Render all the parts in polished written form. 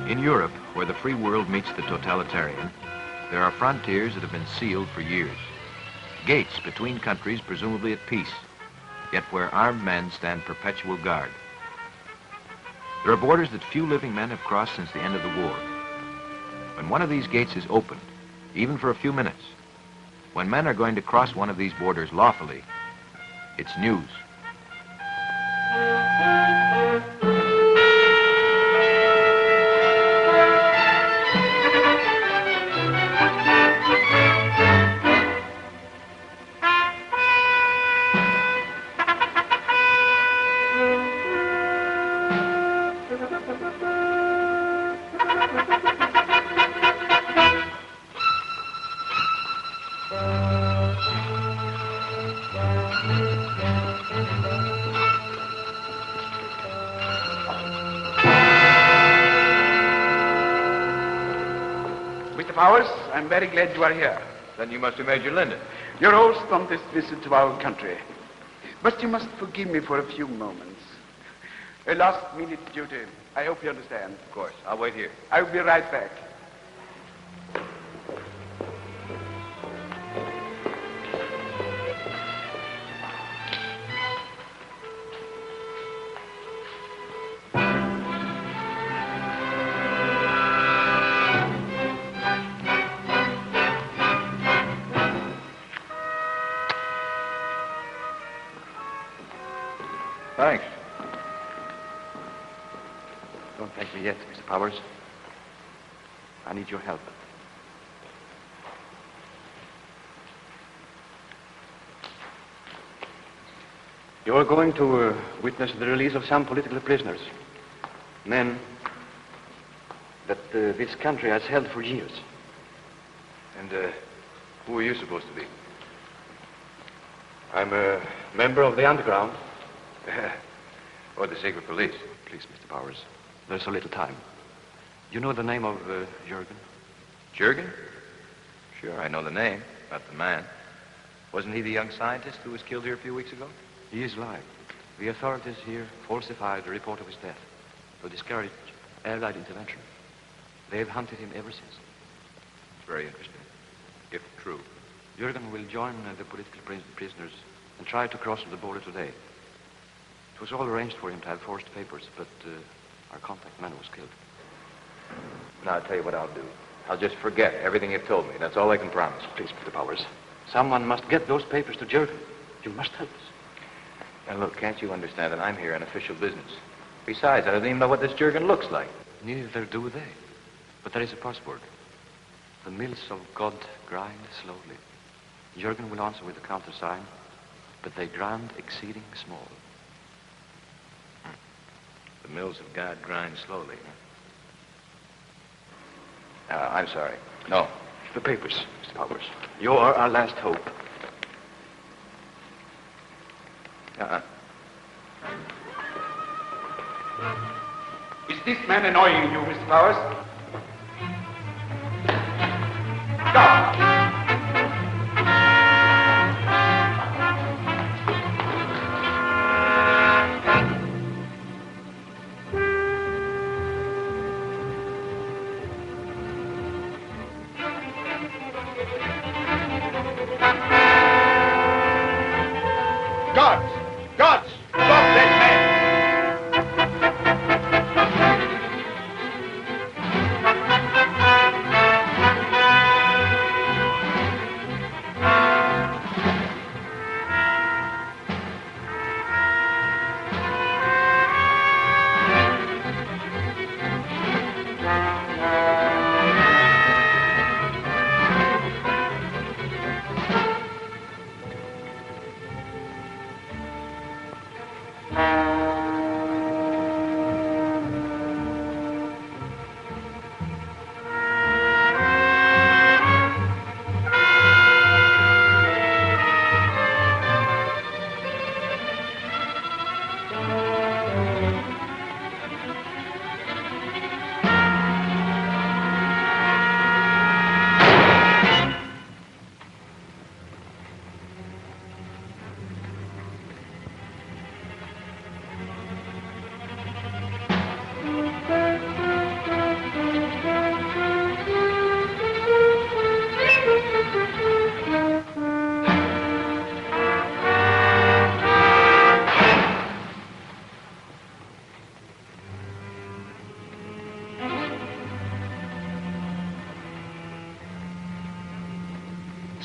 In Europe, where the free world meets the totalitarian, there are frontiers that have been sealed for years. Gates between countries presumably at peace, yet where armed men stand perpetual guard. There are borders that few living men have crossed since the end of the war. When one of these gates is opened, even for a few minutes, when men are going to cross one of these borders lawfully, it's news. Powers, I'm very glad you are here. Then you must be Major Linden. Your host on this visit to our country. But you must forgive me for a few moments. A last-minute duty. I hope you understand. Of course. I'll wait here. I'll be right back. Thanks. Don't thank me yet, Mr. Powers. I need your help. You're going to witness the release of some political prisoners. Men that this country has held for years. And who are you supposed to be? I'm a member of the underground. Or the secret police. Please, Mr. Powers, there's so little time. You know the name of Jürgen? Jürgen? Sure, I know the name, not the man. Wasn't he the young scientist who was killed here a few weeks ago? He is alive. The authorities here falsified the report of his death to discourage Allied intervention. They've hunted him ever since. It's very interesting, if true. Jürgen will join the political prisoners and try to cross the border today. It was all arranged for him to have forged papers, but our contact man was killed. Now, I'll tell you what I'll do. I'll just forget everything you've told me. That's all I can promise. Please, Mr. Powers. Someone must get those papers to Jürgen. You must help us. Now, look, can't you understand that I'm here on official business? Besides, I don't even know what this Jürgen looks like. Neither do they. But there is a password. The mills of God grind slowly. Jürgen will answer with the countersign, but they grind exceeding small. The mills of God grind slowly, huh? I'm sorry. No. The papers, Mr. Powers. You are our last hope. Is this man annoying you, Mr. Powers? Stop! Guards! Stop that man!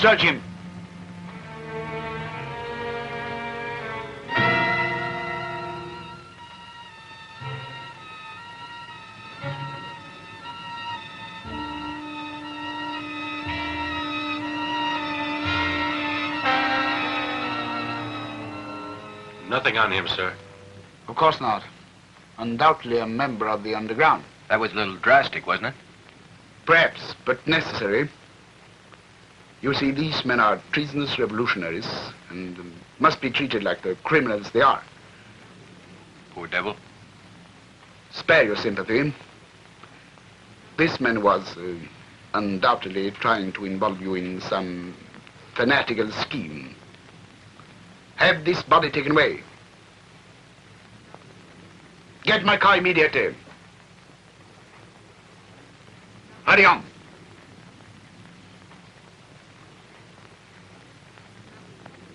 Search him. Nothing on him, sir. Of course not. Undoubtedly a member of the underground. That was a little drastic, wasn't it? Perhaps, but necessary. You see, these men are treasonous revolutionaries and must be treated like the criminals they are. Poor devil. Spare your sympathy. This man was undoubtedly trying to involve you in some fanatical scheme. Have this body taken away. Get my car immediately. Hurry on.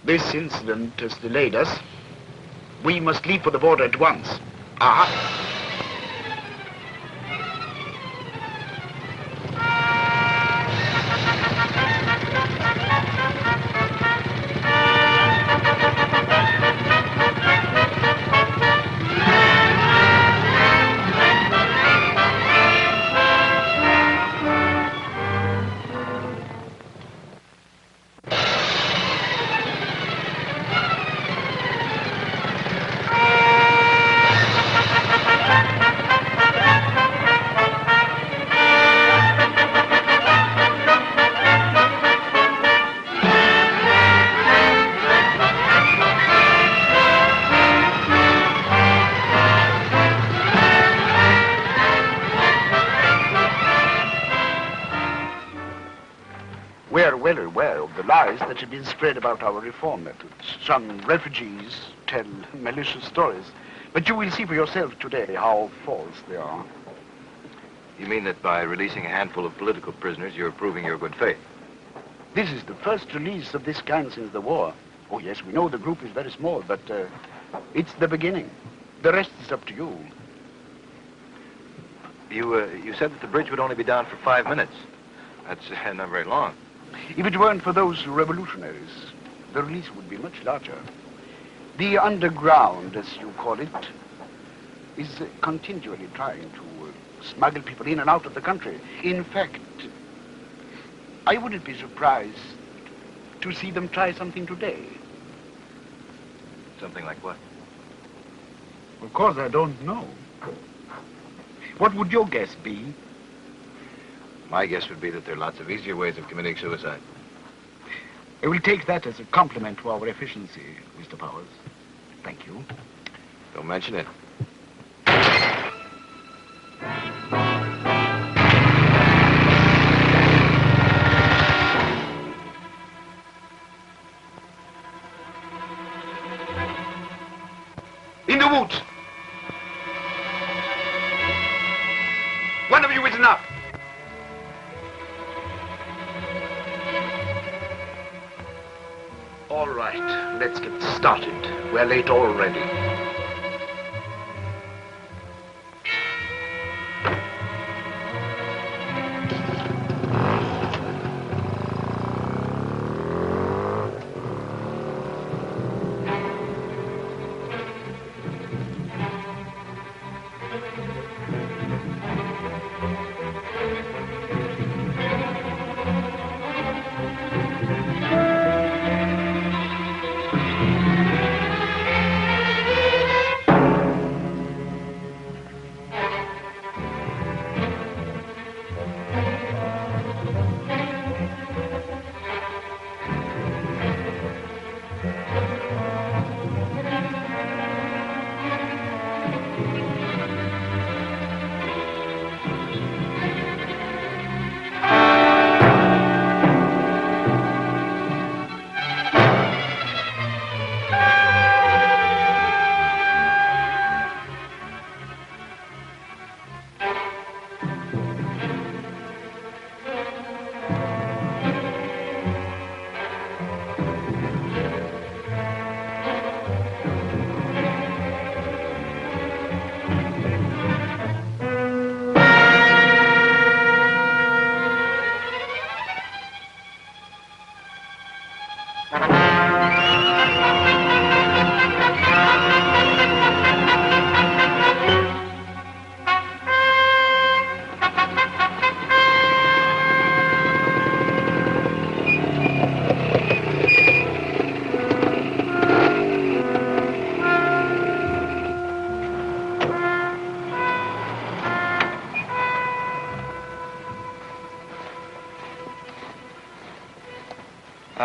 This incident has delayed us. We must leave for the border at once. Aha. That have been spread about our reform methods. Some refugees tell malicious stories. But you will see for yourself today how false they are. You mean that by releasing a handful of political prisoners, you're proving your good faith? This is the first release of this kind since the war. Oh, yes, we know the group is very small, but it's the beginning. The rest is up to you. You said that the bridge would only be down for 5 minutes. That's not very long. If it weren't for those revolutionaries, the release would be much larger. The underground, as you call it, is continually trying to smuggle people in and out of the country. In fact, I wouldn't be surprised to see them try something today. Something like what? Of course, I don't know. What would your guess be? My guess would be that there are lots of easier ways of committing suicide. I will take that as a compliment to our efficiency, Mr. Powers. Thank you. Don't mention it. In the woods! One of you is enough! All right, let's get started. We're late already.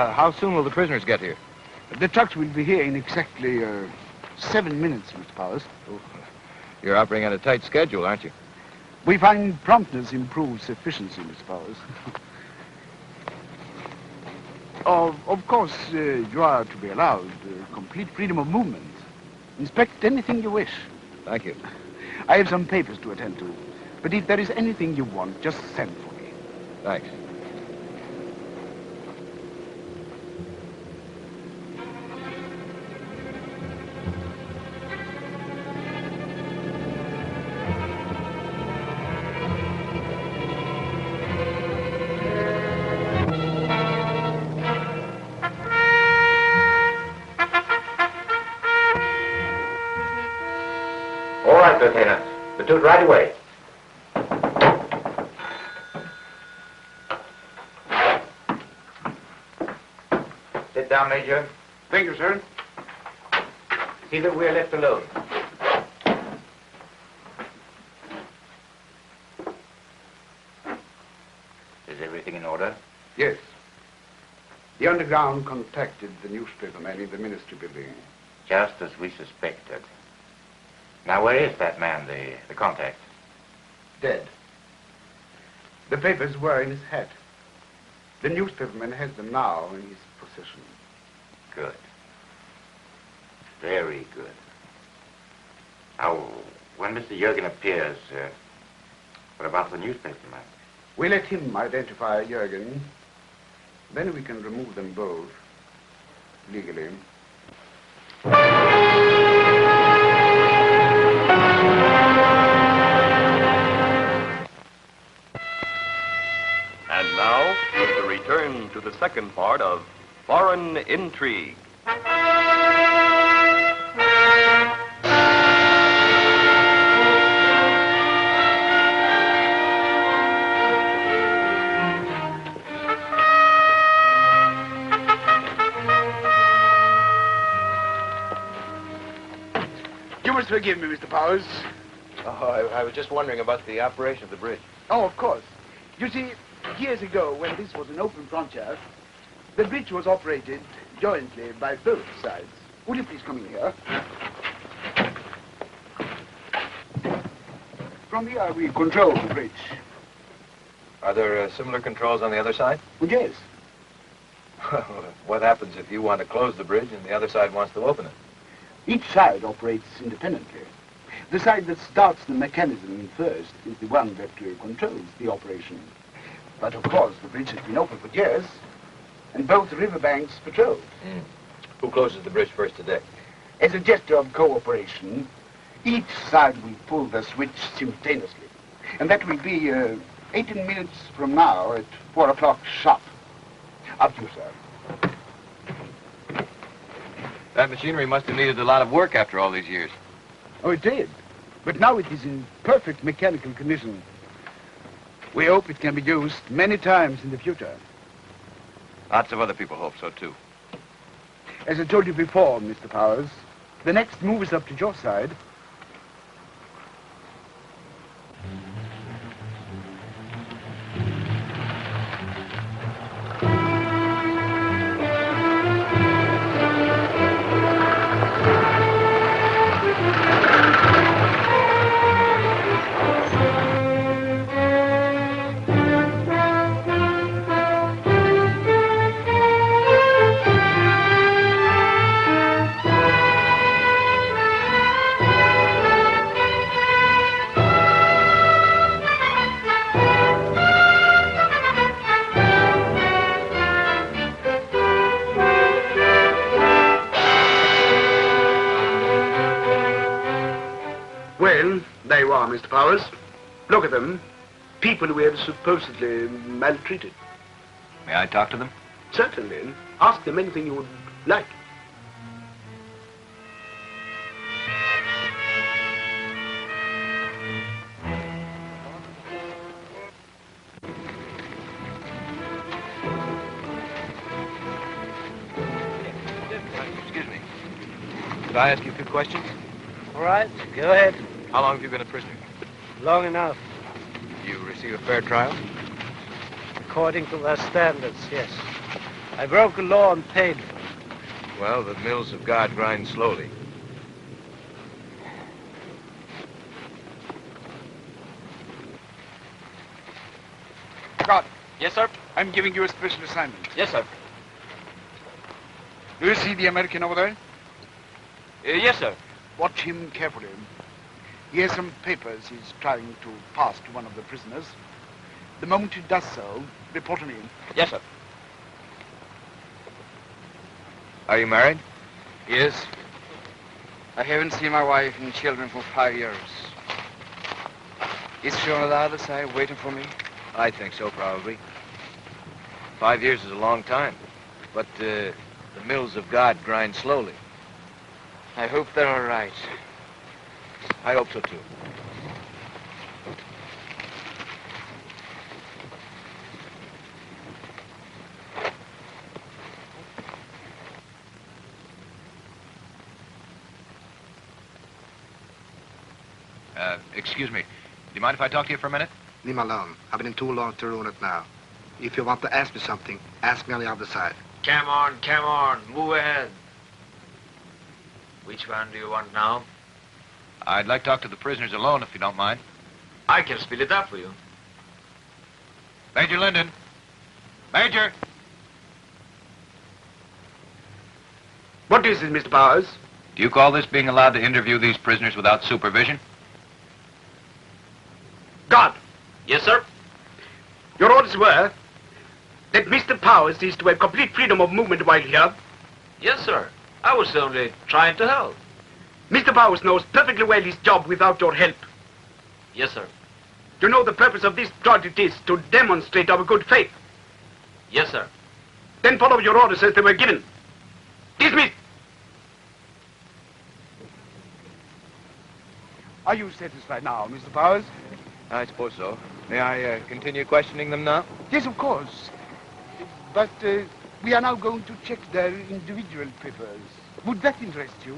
How soon will the prisoners get here? The trucks will be here in exactly 7 minutes, Mr. Powers. You're operating on a tight schedule, aren't you? We find promptness improves efficiency, Mr. Powers. Of course, you are to be allowed complete freedom of movement. Inspect anything you wish. Thank you. I have some papers to attend to. But if there is anything you want, just send for me. Thanks. All right, Lieutenant. We'll do it right away. Sit down, Major. Thank you, sir. See that we're left alone. Is everything in order? Yes. The underground contacted the newspaperman in the ministry building. Just as we suspected. Now, where is that man, the contact? Dead. The papers were in his hat. The newspaperman has them now in his possession. Good. Very good. Now, when Mr. Jurgen appears, what about the newspaperman? We let him identify Jurgen. Then we can remove them both legally. And now, to return to the second part of Foreign Intrigue. You must forgive me, Mr. Powers. Oh, I was just wondering about the operation of the bridge. Oh, of course. You see, years ago, when this was an open frontier, the bridge was operated jointly by both sides. Would you please come in here? From here, we control the bridge. Are there similar controls on the other side? Oh, yes. What happens if you want to close the bridge and the other side wants to open it? Each side operates independently. The side that starts the mechanism first is the one that controls the operation. But of course, the bridge has been open for years, and both riverbanks patrolled. Who closes the bridge first today? As a gesture of cooperation, each side will pull the switch simultaneously. And that will be 18 minutes from now at 4 o'clock sharp. Up to you, sir. That machinery must have needed a lot of work after all these years. Oh, it did. But now it is in perfect mechanical condition. We hope it can be used many times in the future. Lots of other people hope so, too. As I told you before, Mr. Powers, the next move is up to your side. Well, there you are, Mr. Powers. Look at them. People we have supposedly maltreated. May I talk to them? Certainly. Ask them anything you would like. Excuse me. Could I ask you a few questions? All right, go ahead. How long have you been a prisoner? Long enough. You receive a fair trial? According to their standards, yes. I broke the law and paid for it. Well, the mills of God grind slowly. God, Yes, sir. I'm giving you a special assignment. Yes, sir. Do you see the American over there? Yes, sir. Watch him carefully. He has some papers he's trying to pass to one of the prisoners. The moment he does so, report to me. Yes, sir. Are you married? Yes. I haven't seen my wife and children for 5 years. Is she on the other side waiting for me? I think so, probably. 5 years is a long time. But the mills of God grind slowly. I hope they're all right. I hope so, too. Excuse me. Do you mind if I talk to you for a minute? Leave me alone. I've been in too long to ruin it now. If you want to ask me something, ask me on the other side. Come on, move ahead. Which one do you want now? I'd like to talk to the prisoners alone, if you don't mind. I can split it up for you. Major Linden. Major! What is it, Mr. Powers? Do you call this being allowed to interview these prisoners without supervision? God, Yes, sir. your orders were that Mr. Powers is to have complete freedom of movement while here. Yes, sir. I was only trying to help. Mr. Powers knows perfectly well his job without your help. Yes, sir. You know the purpose of this project is to demonstrate our good faith. Yes, sir. Then follow your orders as they were given. Dismissed. Are you satisfied now, Mr. Powers? I suppose so. May I continue questioning them now? Yes, of course. But we are now going to check their individual papers. Would that interest you?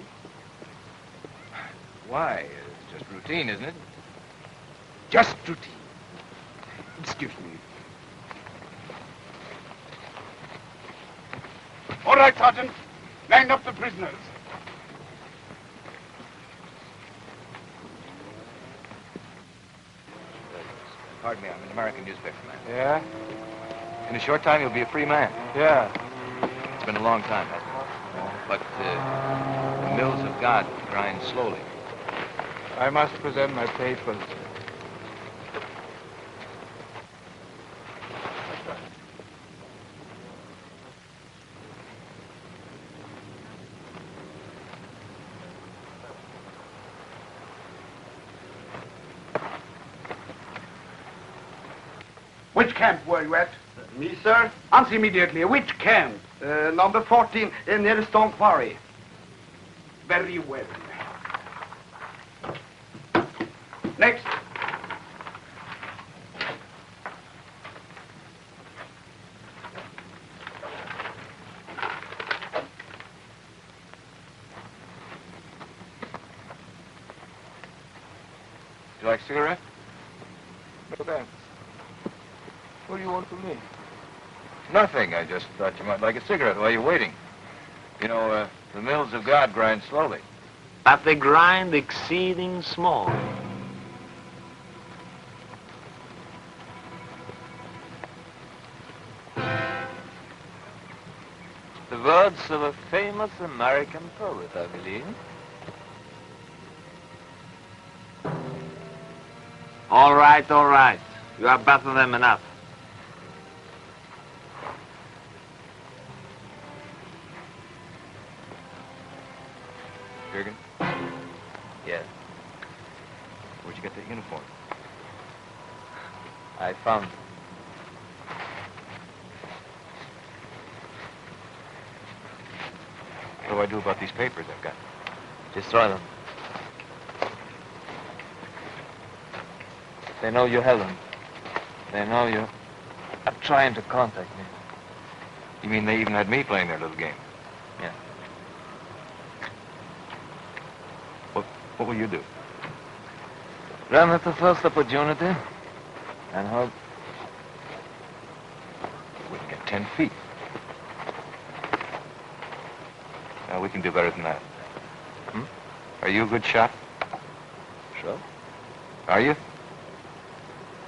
Why? It's just routine, isn't it? Just routine. Excuse me. All right, Sergeant. Line up the prisoners. Pardon me, I'm an American newspaper man. Yeah? In a short time, you'll be a free man. Yeah. It's been a long time, hasn't it? But the mills of God grind slowly. I must present my papers. Which camp were you at? Me, sir? Answer immediately. Which camp? Number 14, near Stone Quarry. Very well. Next. Do you like a cigarette? No thanks. What do you want from me? Nothing. I just thought you might like a cigarette while you're waiting. You know, the mills of God grind slowly. But they grind exceeding small. The words of a famous American poet, I believe. All right. You are better than enough. Jurgen? Yes. Where'd you get that uniform? I found it. What do I do about these papers I've got? Destroy them. They know you have them. They know you are trying to contact me. You mean they even had me playing their little game? Yeah. What will you do? Run at the first opportunity and hope We can get 10 feet. we can do better than that. Are you a good shot? Sure. Are you?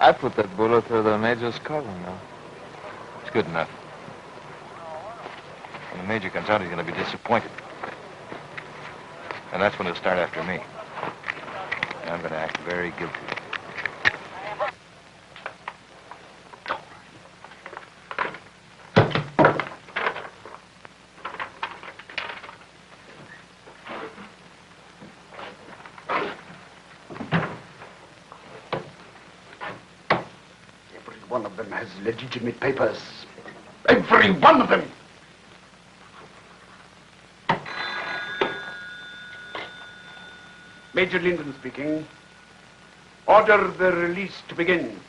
I put that bullet through the major's collar now. It's good enough. When the major comes out, he's going to be disappointed. And that's when he'll start after me. And I'm going to act very guilty. Every one of them has legitimate papers. Every one of them! Major Linden speaking. Order the release to begin.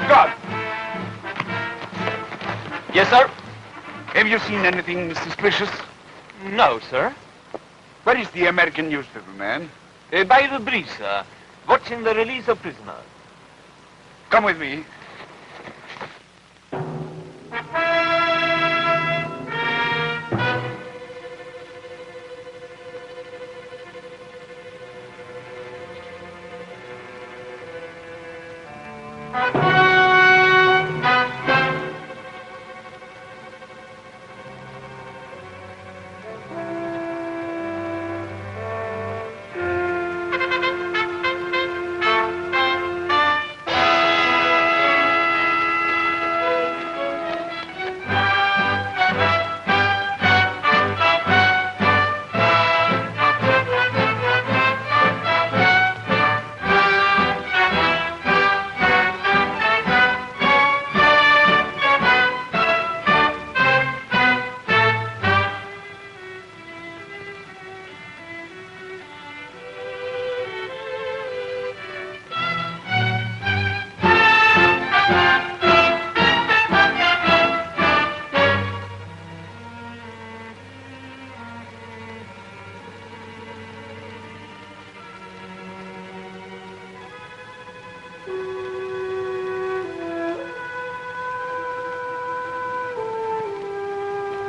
God! Yes, sir? Have you seen anything suspicious? No, sir. Where is the American newspaper man? By the bridge, sir. Watching the release of prisoners. Come with me.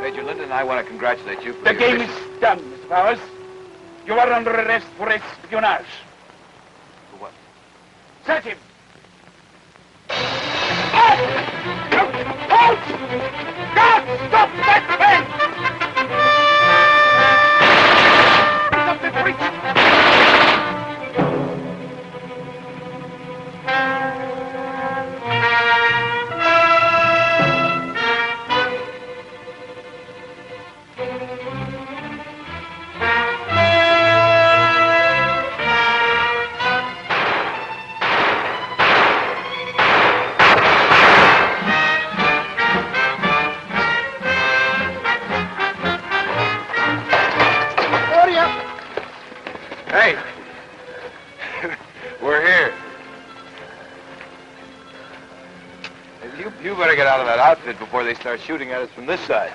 Major Linden, I want to congratulate you for The your game mission. is done, Mr. Powers. You are under arrest for espionage. For what? Search him! Out! Out! God, stop that pen! Stop the breach! Hey! We're here. You better get out of that outfit before they start shooting at us from this side.